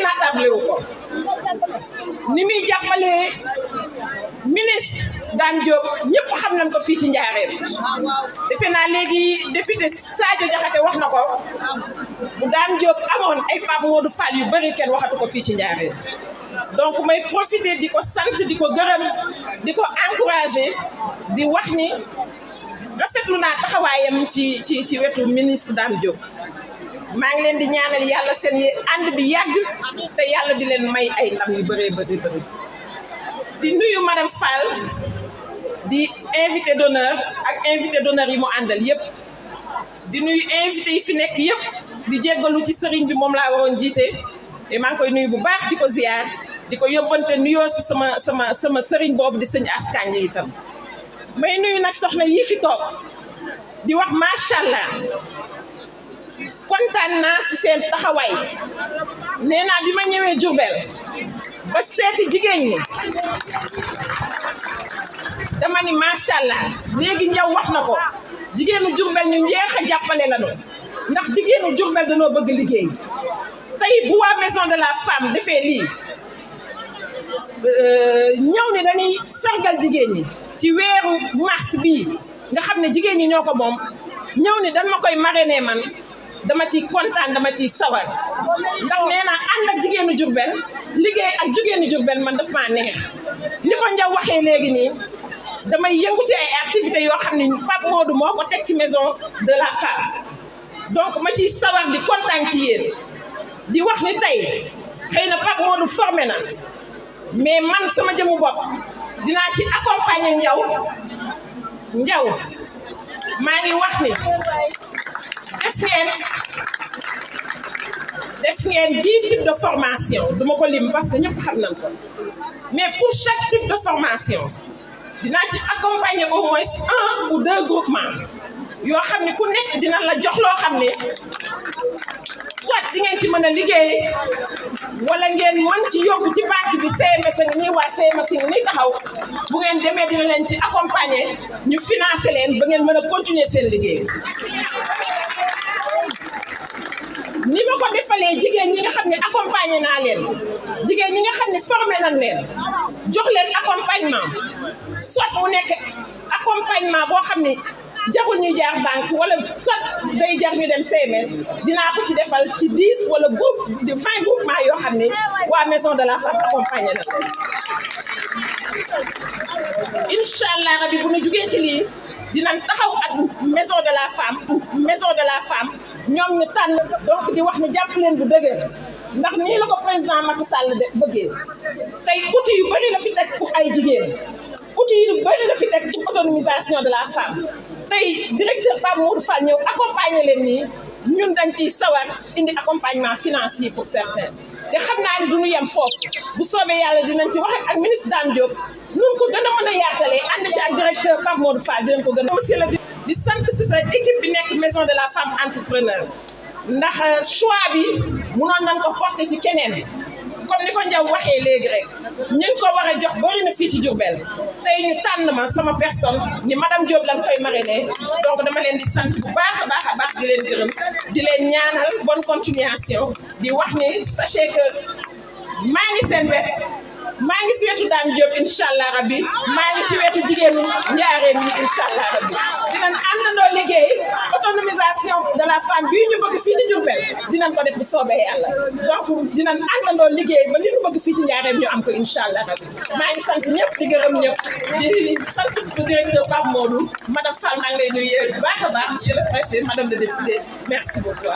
naatable wu ko ni muy jàppalee ministre Dame Diop ñëpp xam nañ ko fii ci Njaareem defe naa léegi député Sadio Diakhaté wax na ko bu Dame Diop amoon ay Pape Modou Fall yu bëri kenn waxatu ko fii ci Njaareem donc may profiter di ko sant di ko gërëm di ko encourager di wax ni rafetlu naa taxawaayam ci wetu ministre Dame Diop maa ngi leen di ñaanal yàlla seen ànd bi yàgg te yàlla di leen may ay ndam yu bëree bëri di nuyu madame Fall di invité d'honneur ak invité d'honneur yi mu àndal yëpp di nuyu invité yi fi nekk yëpp di jéggalu ci sëriñ bi moom laa waroon jiite te maa ngi koy nuyu bu baax di ko ziar di ko yóbbante nuyoo si sama sëriñ boobu di sëñ Askanje itam may nuyu nag soxna yi fi toog di wax macha allah kontaan naa si seen taxawaay nee naa bi ma ñëwee Diourbel ba seeti jigéen ñi dama ni macha allah léegi Njaw wax na ko jigéenu Diourbel ñu njeex a jàppale la ñu ndax jigéenu Diourbel dañoo bëgg liggéey tey bu waa maison de la femme defee lii ñëw ni dañuy sargal jigéen ñi ci weeru mars bii nga xam ne jigéen ñi ñoo ko moom ñëw ni dañ ma koy marrainer man dama ciy kontaan dama ciy sawar ndax nee naa ànd ak jigéenu Diourbel liggéey ak jigéenu Diourbel man daf maa neex ni ko Njaw waxee léegi nii damay yëngu ci ay activités yoo xam ne Pape Modou moo ko teg ci maison de la femme donc ma ciy sawar di kontaan ci yéen di wax ni tey xëy na Pape Modou formé na mais man sama jëmu bopp dinaa ci accompagner Njaw maa ngi wax ni def ngeen 10 types de formation duma ko lim parce que ñëpp xam nañ ko mais pour chaque type de formation dinaa ci accompagner au moins 1 ou 2 groupements yoo xam ne ku nekk dina la jox loo xam ne soit di ngeen ci mën a liggéey wala ngeen mën ci yóbbu ci banque bi CMS ngi nii waa CMS ngi nii taxaw bu ngeen demee dina leen ci accompagner ñu financer leen ba ngeen mën a continuer seen liggéey ni ma ko defalee jigéen ñi nga xam ne accompagner naa leen jigéen ñi nga xam ne formé nañ leen jox leen accompagnement soit mu nekk accompagnement boo xam ne jarul ñuy jaar banque wala soit day jar ñu dem CMS dinaa ko ci defal ci 10 wala groupe de 20 groupement yoo xam ne waa maison de la femme accompagner na incha allah rabi bu ñu jugee ci lii dinañ taxaw ak maison de la femme ñoom ñu tànn donc di wax ni jàpp leen bu dëgër ndax nii la ko président Macky Sall de bëggee tey outil yu bëri la fi teg pour ay jigéen outil yu bëri la fi teg pour autonomisation de la femme tey directeur Pape Modou Fall ñëw accompagner leen nii ñun dañ ciy sawar indi accompagnement financier pour certains te xam naa ni du ñu yem foofu bu soobee yàlla dinañ ci wax ak ministre Dame Diop nun ko gën a mën a yaatalee ànd ci ak directeur Pape Modou Fall dinañ ko gën a monsieur la di sant si sa équipe bi nekk maison de la femme entrepreneur ndax choix bi munoon nañ ko porter ci keneen comme ni ko Njaw waxee léegi rek ñu ngi ko war a jox bëri na fii ci Diourbel tey ñu tànn ma sama personne ni madame Diop lañ koy marrainer donc dama leen di sant bu baax a baax di leen gërëm di leen ñaanal bonne continuation di wax ni sachez que maa ngi seen wet maa ngi si wetu Dame Diop incha allah rabbi maa ngi ci wetu jigéenu Njaareem yi incha allah rabbi dinañ àndandoo liggéey autonomisation de la femme bii ñu bëgg fii ci Diourbel dinañ ko def bu soobee yàlla donc dinañ àndandoo liggéey ba li ñu bëgg fii ci Njaareem ñu am ko incha allah rabbi maa ngi sant ñëpp di gërëm ñëpp di sant directeur Pape Modou madame Fall maa ngi lay nuyu bu baax a baax monsieur le préfet madame le député merci beaucoup.